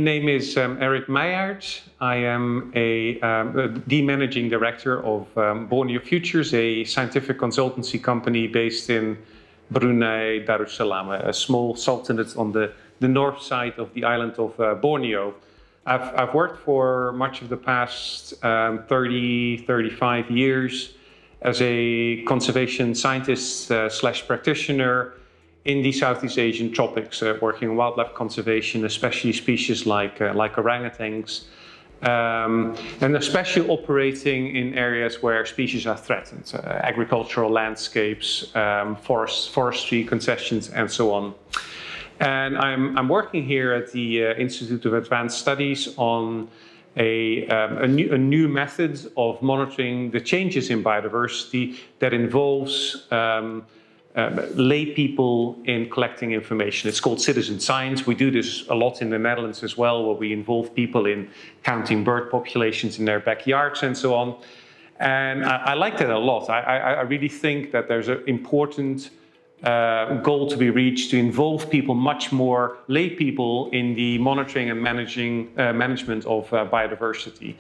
name is Erik Meijaard. I am the managing director of Borneo Futures, a scientific consultancy company based in Brunei Darussalam, a small sultanate on the north side of the island of Borneo. I've worked for much of the past 35 years as a conservation scientist slash practitioner in the Southeast Asian tropics, working in wildlife conservation, especially species like orangutans, and especially operating in areas where species are threatened, agricultural landscapes, forestry concessions, and so on. And I'm working here at the Institute of Advanced Studies on a new method of monitoring the changes in biodiversity that involves lay people in collecting information. It's called citizen science. We do this a lot in the Netherlands as well, where we involve people in counting bird populations in their backyards and so on. And I like that a lot. I really think that there's an important goal to be reached to involve people, much more lay people, in the monitoring and management of biodiversity.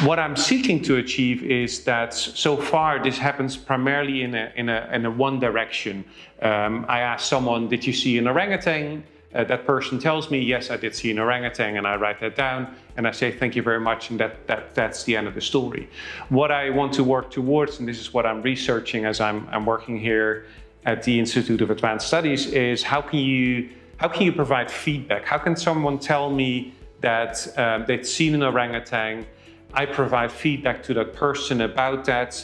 What I'm seeking to achieve is that so far this happens primarily in a one direction. I ask someone, did you see an orangutan? That person tells me, yes, I did see an orangutan, and I write that down and I say, thank you very much, and that's the end of the story. What I want to work towards, and this is what I'm researching as I'm working here at the Institute of Advanced Studies, is how can you provide feedback? How can someone tell me that they'd seen an orangutan? I provide feedback to that person about that,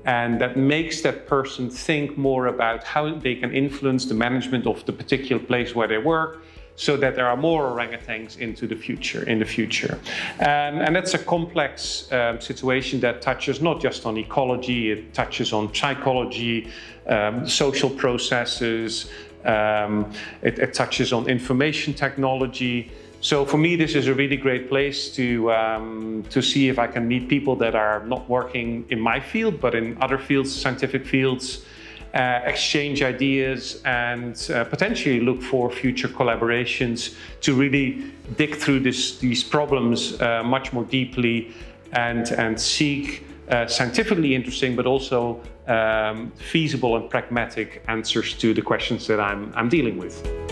and that makes that person think more about how they can influence the management of the particular place where they work, so that there are more orangutans in the future. And that's a complex situation that touches not just on ecology, it touches on psychology, social processes, it touches on information technology. So for me, this is a really great place to see if I can meet people that are not working in my field, but in other fields, scientific fields, exchange ideas, and potentially look for future collaborations to really dig through these problems much more deeply and seek scientifically interesting, but also feasible and pragmatic answers to the questions that I'm dealing with.